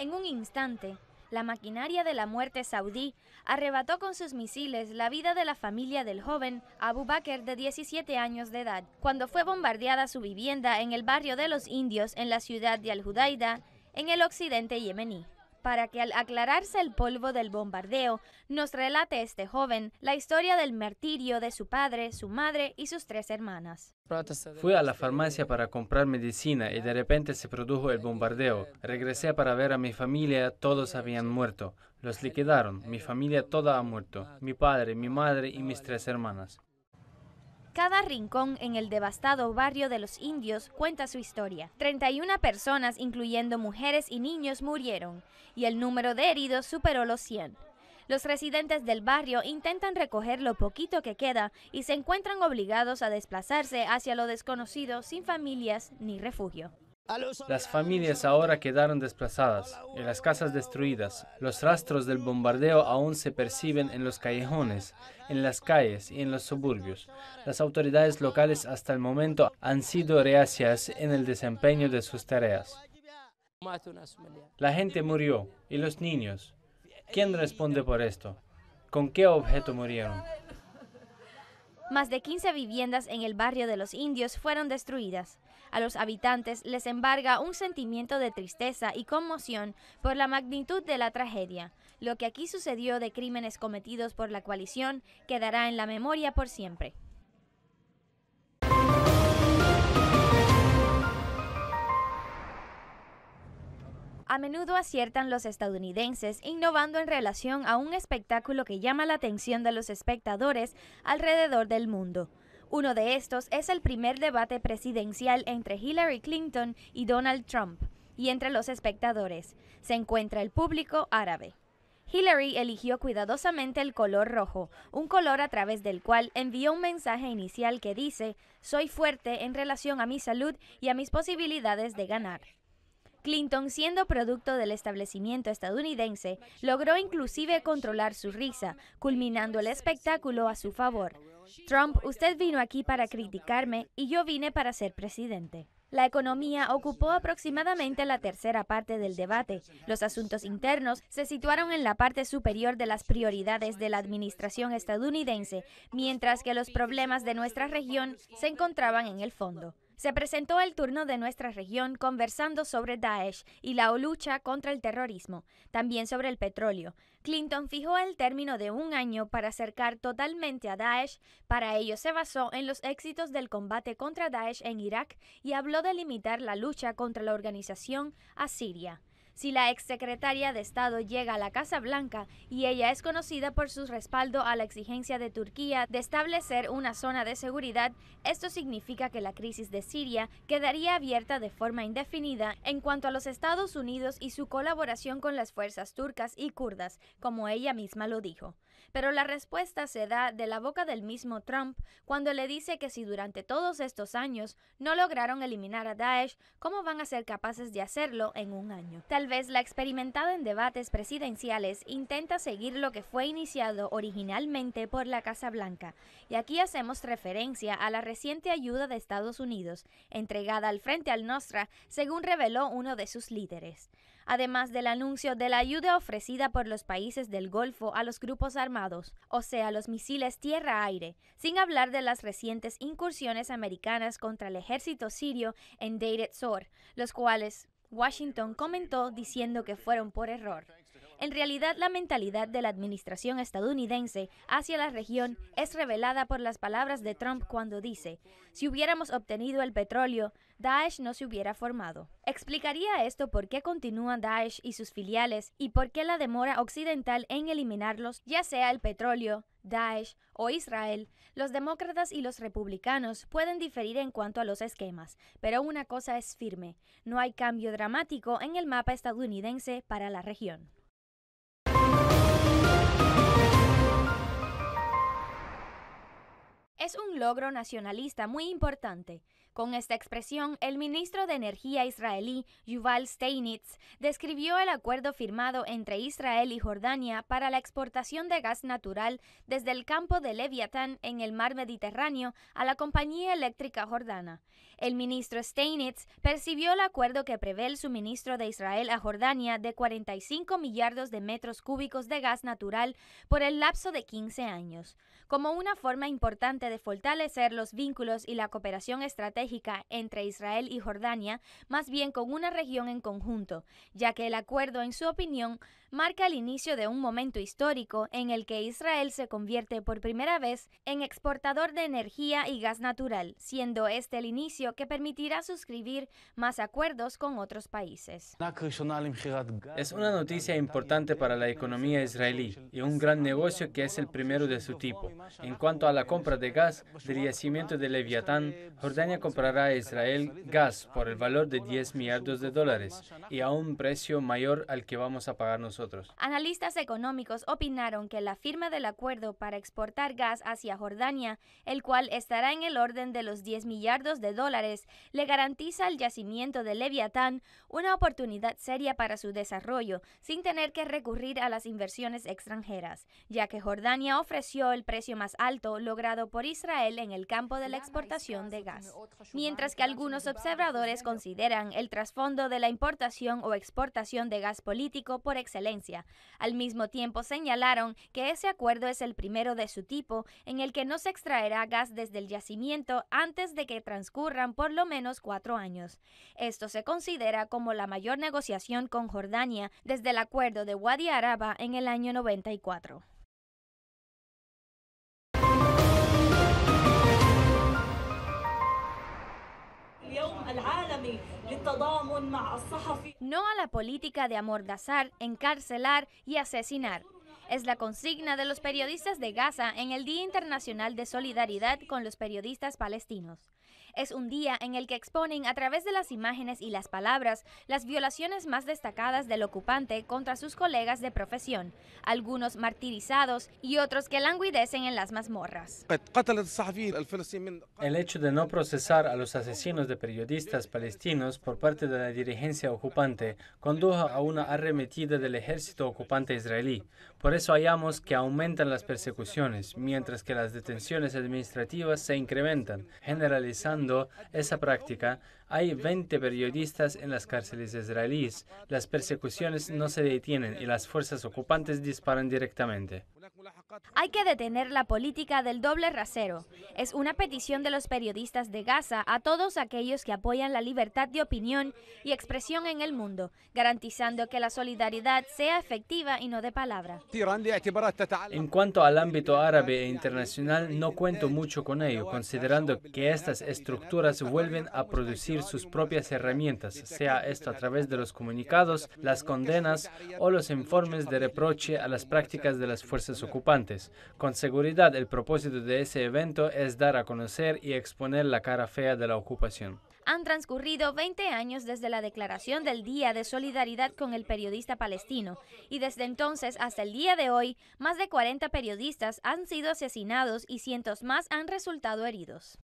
En un instante, la maquinaria de la muerte saudí arrebató con sus misiles la vida de la familia del joven Abu Bakr de 17 años de edad, cuando fue bombardeada su vivienda en el barrio de los indios en la ciudad de Al-Hudaida, en el occidente yemení. Para que al aclararse el polvo del bombardeo, nos relate este joven la historia del martirio de su padre, su madre y sus 3 hermanas. Fui a la farmacia para comprar medicina y de repente se produjo el bombardeo. Regresé para ver a mi familia, todos habían muerto. Los liquidaron, mi familia toda ha muerto, mi padre, mi madre y mis 3 hermanas. Cada rincón en el devastado barrio de los indios cuenta su historia. 31 personas, incluyendo mujeres y niños, murieron, y el número de heridos superó los 100. Los residentes del barrio intentan recoger lo poquito que queda y se encuentran obligados a desplazarse hacia lo desconocido sin familias ni refugio. Las familias ahora quedaron desplazadas y las casas destruidas. Los rastros del bombardeo aún se perciben en los callejones, en las calles y en los suburbios. Las autoridades locales hasta el momento han sido reacias en el desempeño de sus tareas. La gente murió, y los niños. ¿Quién responde por esto? ¿Con qué objeto murieron? Más de 15 viviendas en el barrio de los indios fueron destruidas. A los habitantes les embarga un sentimiento de tristeza y conmoción por la magnitud de la tragedia. Lo que aquí sucedió de crímenes cometidos por la coalición quedará en la memoria por siempre. A menudo aciertan los estadounidenses innovando en relación a un espectáculo que llama la atención de los espectadores alrededor del mundo. Uno de estos es el primer debate presidencial entre Hillary Clinton y Donald Trump, y entre los espectadores se encuentra el público árabe. Hillary eligió cuidadosamente el color rojo, un color a través del cual envió un mensaje inicial que dice: "Soy fuerte en relación a mi salud y a mis posibilidades de ganar". Clinton, siendo producto del establecimiento estadounidense, logró inclusive controlar su risa, culminando el espectáculo a su favor. Trump, usted vino aquí para criticarme y yo vine para ser presidente. La economía ocupó aproximadamente la tercera parte del debate. Los asuntos internos se situaron en la parte superior de las prioridades de la administración estadounidense, mientras que los problemas de nuestra región se encontraban en el fondo. Se presentó el turno de nuestra región conversando sobre Daesh y la lucha contra el terrorismo, también sobre el petróleo. Clinton fijó el término de 1 año para acercar totalmente a Daesh. Para ello se basó en los éxitos del combate contra Daesh en Irak y habló de limitar la lucha contra la organización a Siria. Si la exsecretaria de Estado llega a la Casa Blanca y ella es conocida por su respaldo a la exigencia de Turquía de establecer una zona de seguridad, esto significa que la crisis de Siria quedaría abierta de forma indefinida en cuanto a los Estados Unidos y su colaboración con las fuerzas turcas y kurdas, como ella misma lo dijo. Pero la respuesta se da de la boca del mismo Trump cuando le dice que si durante todos estos años no lograron eliminar a Daesh, ¿cómo van a ser capaces de hacerlo en 1 año? Tal vez la experimentada en debates presidenciales intenta seguir lo que fue iniciado originalmente por la Casa Blanca, y aquí hacemos referencia a la reciente ayuda de Estados Unidos, entregada al Frente al-Nusra, según reveló uno de sus líderes. Además del anuncio de la ayuda ofrecida por los países del Golfo a los grupos armados, o sea, los misiles tierra-aire, sin hablar de las recientes incursiones americanas contra el ejército sirio en Deir ez-Zor, los cuales Washington comentó diciendo que fueron por error. En realidad, la mentalidad de la administración estadounidense hacia la región es revelada por las palabras de Trump cuando dice: "Si hubiéramos obtenido el petróleo, Daesh no se hubiera formado". ¿Explicaría esto por qué continúan Daesh y sus filiales y por qué la demora occidental en eliminarlos, ya sea el petróleo, Daesh o Israel? Los demócratas y los republicanos pueden diferir en cuanto a los esquemas, pero una cosa es firme: no hay cambio dramático en el mapa estadounidense para la región. Es un logro nacionalista muy importante, Con esta expresión, el ministro de Energía israelí, Yuval Steinitz, describió el acuerdo firmado entre Israel y Jordania para la exportación de gas natural desde el campo de Leviatán en el mar Mediterráneo a la compañía eléctrica jordana. El ministro Steinitz percibió el acuerdo que prevé el suministro de Israel a Jordania de 45 millardos de metros cúbicos de gas natural por el lapso de 15 años, como una forma importante de fortalecer los vínculos y la cooperación estratégica entre Israel y Jordania, más bien con una región en conjunto, ya que el acuerdo, en su opinión, marca el inicio de un momento histórico en el que Israel se convierte por primera vez en exportador de energía y gas natural, siendo este el inicio que permitirá suscribir más acuerdos con otros países. Es una noticia importante para la economía israelí y un gran negocio que es el primero de su tipo. En cuanto a la compra de gas del yacimiento de Leviatán, Jordania comprará a Israel gas por el valor de 10 millardos de dólares y a un precio mayor al que vamos a pagar nosotros. Analistas económicos opinaron que la firma del acuerdo para exportar gas hacia Jordania, el cual estará en el orden de los 10 millardos de dólares, le garantiza al yacimiento de Leviatán una oportunidad seria para su desarrollo, sin tener que recurrir a las inversiones extranjeras, ya que Jordania ofreció el precio más alto logrado por Israel en el campo de la exportación de gas. Mientras que algunos observadores consideran el trasfondo de la importación o exportación de gas político por excelencia. Al mismo tiempo señalaron que ese acuerdo es el primero de su tipo en el que no se extraerá gas desde el yacimiento antes de que transcurran por lo menos 4 años. Esto se considera como la mayor negociación con Jordania desde el acuerdo de Wadi Araba en el año 94. No a la política de amordazar, encarcelar y asesinar. Es la consigna de los periodistas de Gaza en el Día Internacional de Solidaridad con los Periodistas Palestinos. Es un día en el que exponen a través de las imágenes y las palabras las violaciones más destacadas del ocupante contra sus colegas de profesión, algunos martirizados y otros que languidecen en las mazmorras. El hecho de no procesar a los asesinos de periodistas palestinos por parte de la dirigencia ocupante condujo a una arremetida del ejército ocupante israelí. Por eso hallamos que aumentan las persecuciones, mientras que las detenciones administrativas se incrementan, generalizando esa práctica. Hay 20 periodistas en las cárceles israelíes. Las persecuciones no se detienen y las fuerzas ocupantes disparan directamente. Hay que detener la política del doble rasero. Es una petición de los periodistas de Gaza a todos aquellos que apoyan la libertad de opinión y expresión en el mundo, garantizando que la solidaridad sea efectiva y no de palabra. En cuanto al ámbito árabe e internacional, no cuento mucho con ello, considerando que estas estructuras vuelven a producir sus propias herramientas, sea esto a través de los comunicados, las condenas o los informes de reproche a las prácticas de las fuerzas ocupantes. Con seguridad, el propósito de ese evento es dar a conocer y exponer la cara fea de la ocupación. Han transcurrido 20 años desde la declaración del Día de Solidaridad con el periodista palestino y desde entonces hasta el día de hoy, más de 40 periodistas han sido asesinados y cientos más han resultado heridos.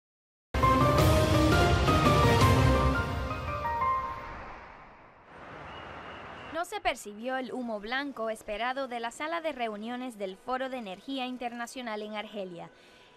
No se percibió el humo blanco esperado de la sala de reuniones del Foro de Energía Internacional en Argelia.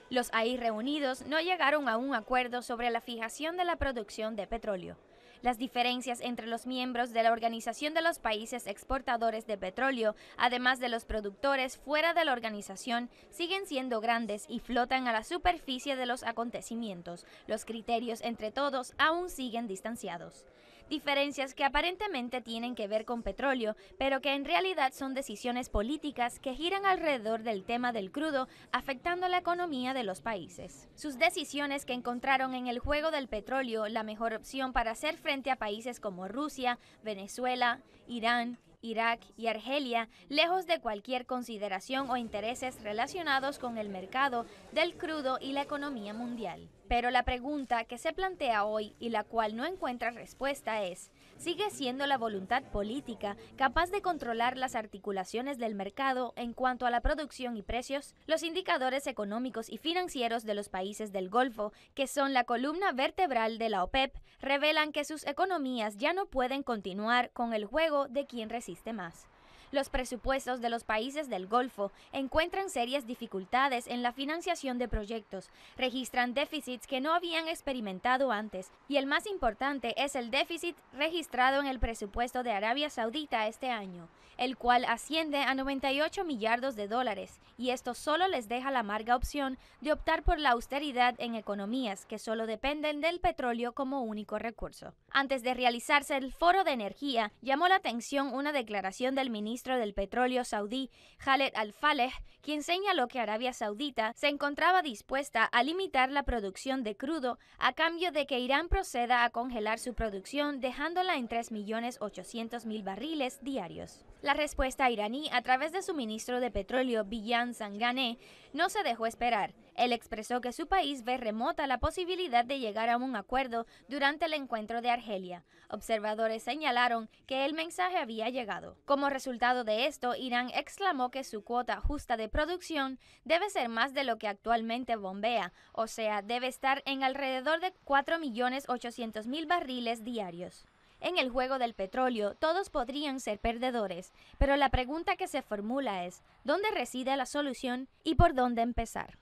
Los ahí reunidos no llegaron a un acuerdo sobre la fijación de la producción de petróleo. Las diferencias entre los miembros de la Organización de los Países Exportadores de Petróleo, además de los productores fuera de la organización, siguen siendo grandes y flotan a la superficie de los acontecimientos. Los criterios entre todos aún siguen distanciados. Diferencias que aparentemente tienen que ver con petróleo, pero que en realidad son decisiones políticas que giran alrededor del tema del crudo, afectando la economía de los países. Sus decisiones que encontraron en el juego del petróleo la mejor opción para hacer frente a países como Rusia, Venezuela, Irán, Irak y Argelia, lejos de cualquier consideración o intereses relacionados con el mercado del crudo y la economía mundial. Pero la pregunta que se plantea hoy y la cual no encuentra respuesta es, sigue siendo la voluntad política capaz de controlar las articulaciones del mercado en cuanto a la producción y precios. Los indicadores económicos y financieros de los países del Golfo, que son la columna vertebral de la OPEP, revelan que sus economías ya no pueden continuar con el juego de quién resiste más. Los presupuestos de los países del Golfo encuentran serias dificultades en la financiación de proyectos, registran déficits que no habían experimentado antes, y el más importante es el déficit registrado en el presupuesto de Arabia Saudita este año, el cual asciende a 98 millardos de dólares, y esto solo les deja la amarga opción de optar por la austeridad en economías que solo dependen del petróleo como único recurso. Antes de realizarse el Foro de Energía, llamó la atención una declaración del ministro del Petróleo saudí, Khaled Al-Faleh, quien señaló que Arabia Saudita se encontraba dispuesta a limitar la producción de crudo a cambio de que Irán proceda a congelar su producción, dejándola en 3.800.000 barriles diarios. La respuesta iraní, a través de su ministro de Petróleo, Bijan Zanganeh, no se dejó esperar. Él expresó que su país ve remota la posibilidad de llegar a un acuerdo durante el encuentro de Argelia. Observadores señalaron que el mensaje había llegado. Como resultado de esto, Irán exclamó que su cuota justa de producción debe ser más de lo que actualmente bombea, o sea, debe estar en alrededor de 4.800.000 barriles diarios. En el juego del petróleo, todos podrían ser perdedores, pero la pregunta que se formula es, ¿dónde reside la solución y por dónde empezar?